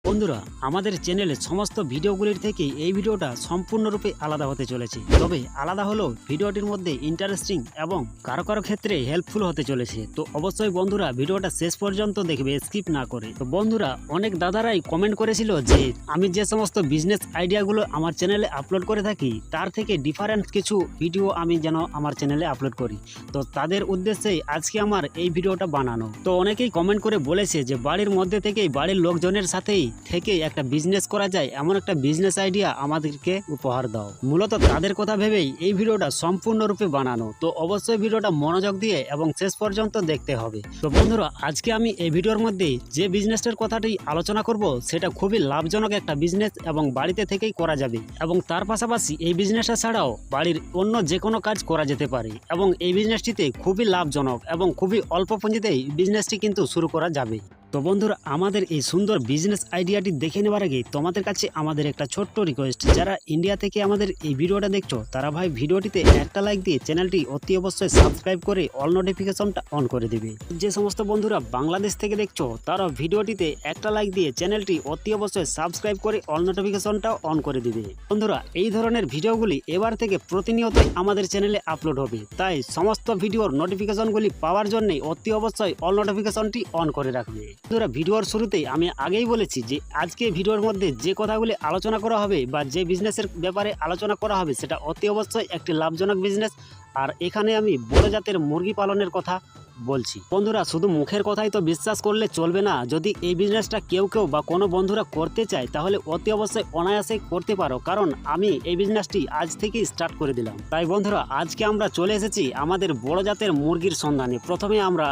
বন্ধুরা, আমাদের চ্যানেলে সমস্ত ভিডিওগুলির থেকে এই ভিডিওটা সম্পূর্ণরূপে আলাদা হতে চলেছে। তবে আলাদা হলেও ভিডিওটির মধ্যে ইন্টারেস্টিং এবং কারো কারো ক্ষেত্রে হেল্পফুল হতে চলেছে। তো অবশ্যই বন্ধুরা ভিডিওটা শেষ পর্যন্ত দেখবে, স্কিপ না করে। তো বন্ধুরা, অনেক দাদারাই কমেন্ট করেছিল যে আমি যে সমস্ত বিজনেস আইডিয়াগুলো আমার চ্যানেলে আপলোড করে থাকি তার থেকে ডিফারেন্ট কিছু ভিডিও আমি যেন আমার চ্যানেলে আপলোড করি। তো তাদের উদ্দেশ্যেই আজকে আমার এই ভিডিওটা বানানো। তো অনেকেই কমেন্ট করে বলেছে যে বাড়ির মধ্যে থেকেই বাড়ির লোকজনের সাথেই থেকে একটা বিজনেস করা যায়, এমন একটা বিজনেস আইডিয়া আমাদেরকে উপহার দাও। মূলত তাদের কথা ভেবেই এই ভিডিওটা সম্পূর্ণরূপে বানানো। তো অবশ্যই ভিডিওটা মনোযোগ দিয়ে এবং শেষ পর্যন্ত দেখতে হবে। তো বন্ধুরা, আজকে আমি এই ভিডিওর মধ্যে যে বিজনেসটার কথাটি আলোচনা করব সেটা খুবই লাভজনক একটা বিজনেস এবং বাড়িতে থেকেই করা যাবে, এবং তার পাশাপাশি এই বিজনেসটা ছাড়াও বাড়ির অন্য যে কোনো কাজ করা যেতে পারে, এবং এই বিজনেসটিতে খুবই লাভজনক এবং খুবই অল্প পুঁজিতেই বিজনেসটি কিন্তু শুরু করা যাবে। তো বন্ধুরা, আমাদের এই সুন্দর বিজনেস আইডিয়াটি দেখে নেওয়ার আগে তোমাদের কাছে আমাদের একটা ছোট্ট রিকোয়েস্ট, যারা ইন্ডিয়া থেকে আমাদের এই ভিডিওটা দেখছো তারা ভাই ভিডিওটিতে একটা লাইক দিয়ে চ্যানেলটি অতি অবশ্যই সাবস্ক্রাইব করে অল নোটিফিকেশনটা অন করে দিবে। যে সমস্ত বন্ধুরা বাংলাদেশ থেকে দেখছো তারা ভিডিওটিতে একটা লাইক দিয়ে চ্যানেলটি অতি অবশ্যই সাবস্ক্রাইব করে অল নোটিফিকেশনটা অন করে দিবে। বন্ধুরা, এই ধরনের ভিডিওগুলি এবার থেকে প্রতিনিয়তই আমাদের চ্যানেলে আপলোড হবে, তাই সমস্ত ভিডিওর নোটিফিকেশনগুলি পাওয়ার জন্য অতি অবশ্যই অল নোটিফিকেশনটি অন করে রাখবে। বন্ধুরা, ভিডিওর শুরুতেই আমি আগেই বলেছি যে আজকে ভিডিওর মধ্যে যে কথাগুলি আলোচনা করা হবে বা যে বিজনেসের ব্যাপারে আলোচনা করা হবে সেটা অতি অবশ্যই একটি লাভজনক বিজনেস। আর এখানে আমি বড় জাতের মুরগি পালনের কথা বলছি। বন্ধুরা, শুধু মুখের কথাই তো বিশ্বাস করলে চলবে না। যদি এই বিজনেসটা কেউ বা কোনো বন্ধুরা করতে চায় তাহলে অতি অবশ্যই অনায়াসে করতে পারো, কারণ আমি এই বিজনেসটি আজ থেকেই স্টার্ট করে দিলাম। তাই বন্ধুরা, আজকে আমরা চলে এসেছি আমাদের বড় জাতের মুরগির সন্ধানে। প্রথমে আমরা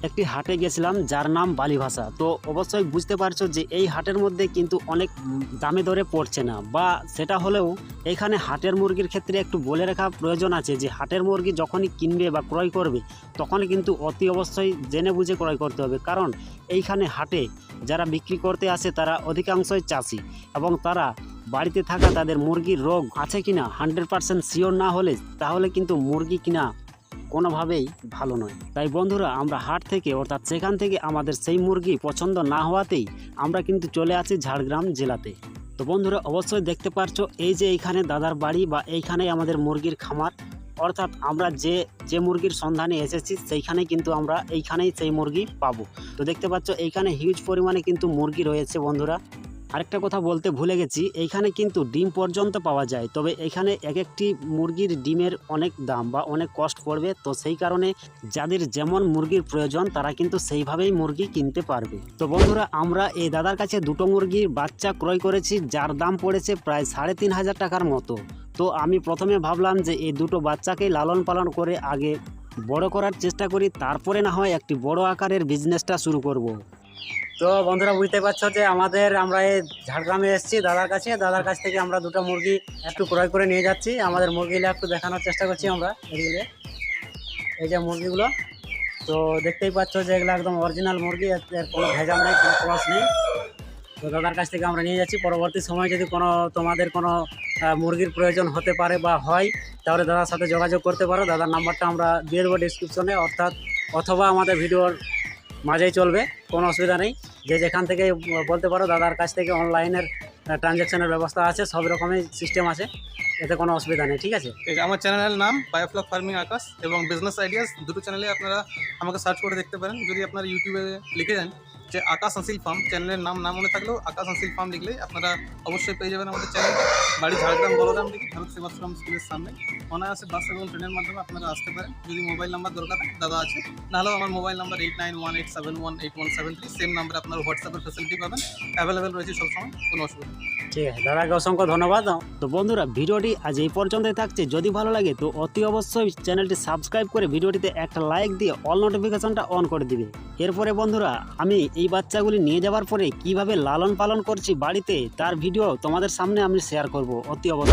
একটি হাটে গেছিলাম যার নাম বালিভাষা। তো অবশ্যই বুঝতে পারছো যে এই হাটের মধ্যে কিন্তু অনেক দামে দরে পড়ছে না, বা সেটা হলেও এখানে হাটের মুরগির ক্ষেত্রে একটু বলে রাখা প্রয়োজন আছে যে হাটের মুরগি যখনই কিনবে বা ক্রয় করবে তখনই কিন্তু অতি অবশ্যই জেনে বুঝে ক্রয় করতে হবে, কারণ এইখানে হাটে যারা বিক্রি করতে আসে তারা অধিকাংশই চাষি, এবং তারা বাড়িতে থাকা তাদের মুরগির রোগ আছে কিনা 100% শিওর না হলে তাহলে কিন্তু মুরগি কিনা কোনোভাবেই ভালো নয়। তাই বন্ধুরা, আমরা হাট থেকে অর্থাৎ সেখান থেকে আমাদের সেই মুরগি পছন্দ না হওয়াতেই আমরা কিন্তু চলে আসি ঝাড়গ্রাম জেলাতে। তো বন্ধুরা, অবশ্যই দেখতে পারছো এই যে এইখানে দাদার বাড়ি বা এইখানেই আমাদের মুরগির খামার, অর্থাৎ আমরা যে মুরগির সন্ধানে এসেছি সেইখানে কিন্তু আমরা এইখানেই সেই মুরগি পাবো। তো দেখতে পাচ্ছ এইখানে হিউজ পরিমাণে কিন্তু মুরগি রয়েছে। বন্ধুরা, আরেকটা কথা বলতে ভুলে গেছি, এইখানে কিন্তু ডিম পর্যন্ত পাওয়া যায়, তবে এখানে এক একটি মুরগির ডিমের অনেক দাম বা অনেক কষ্ট পড়বে। তো সেই কারণে যাদের যেমন মুরগির প্রয়োজন তারা কিন্তু সেইভাবেই মুরগি কিনতে পারবে। তো বন্ধুরা, আমরা এই দাদার কাছে দুটো মুরগির বাচ্চা ক্রয় করেছি যার দাম পড়েছে প্রায় 3,500 টাকার মতো। তো আমি প্রথমে ভাবলাম যে এই দুটো বাচ্চাকে লালন পালন করে আগে বড় করার চেষ্টা করি, তারপরে না হয় একটি বড় আকারের বিজনেসটা শুরু করব। তো বন্ধুরা, বুঝতে পারছো যে আমরা এই ঝাড়গ্রামে এসেছি দাদার কাছ থেকে আমরা দুটো মুরগি একটু ক্রয় করে নিয়ে যাচ্ছি। আমাদের মুরগিগুলো একটু দেখানোর চেষ্টা করছি আমরা। এগুলো এই যে মুরগিগুলো, তো দেখতেই পাচ্ছ যে এগুলো একদম অরিজিনাল মুরগি, এর কোনো ভেজাল নেই, কোনো ক্রস নেই। তো দাদার কাছ থেকে আমরা নিয়ে যাচ্ছি। পরবর্তী সময় যদি তোমাদের কোনো মুরগির প্রয়োজন হতে পারে বা হয় তাহলে দাদার সাথে যোগাযোগ করতে পারো। দাদার নাম্বারটা আমরা দিয়ে দেবো ডিসক্রিপশনে, অথবা আমাদের ভিডিওর মাঝেই চলবে, কোনো অসুবিধা নেই। যে যেখান থেকে বলতে পারো, দাদার কাছ থেকে অনলাইনের ট্রানজ্যাকশনের ব্যবস্থা আছে, সব রকমের সিস্টেম আছে, এতে কোনো অসুবিধা নেই। ঠিক আছে, আমার চ্যানেলের নাম বায়োফ্লক ফার্মিং আকাশ এবং বিজনেস আইডিয়াস, দুটো চ্যানেলে আপনারা আমাকে সার্চ করে দেখতে পারেন। যদি আপনারা ইউটিউবে লিখে যান যে আকাশ হাসিল ফার্ম, চ্যানেলের নাম না মনে থাকলেও আকাশ হাসিল ফার্ম লিখলেই আপনারা অবশ্যই পেয়ে যাবেন আমাদের চ্যানেলটা। বাড়ি ঝাড়গ্রাম বলরাম দিকে ভারত সেবাশ্রম স্কুলের সামনে। অনায়াসে বাস এবং ট্রেনের মাধ্যমে আপনারা আসতে পারেন। যদি মোবাইল নাম্বার দরকার হয় দাদা আছে, নাহলেও আমার মোবাইল নাম্বার 8918718173, সেম নাম্বারে আপনার হোয়াটসঅ্যাপের ফেসিলিটি পাবেন, অ্যাভেলেবেল রয়েছে সবসময়, কোনো অসুবিধা নেই। ঠিক আছে, দাদাকে অসংখ্য ধন্যবাদ। তো বন্ধুরা, ভিডিওটি আজ এই পর্যন্তই থাকছে। যদি ভালো লাগে তো অতি অবশ্যই চ্যানেলটি সাবস্ক্রাইব করে ভিডিওটিতে একটা লাইক দিয়ে অল নোটিফিকেশনটা অন করে দিবে। এরপরে বন্ধুরা, আমি এই বাচ্চাগুলি নিয়ে যাওয়ার পরে কিভাবে লালন পালন করছি বাড়িতে তার ভিডিও তোমাদের সামনে আমি শেয়ার করব অতি অবশ্যই।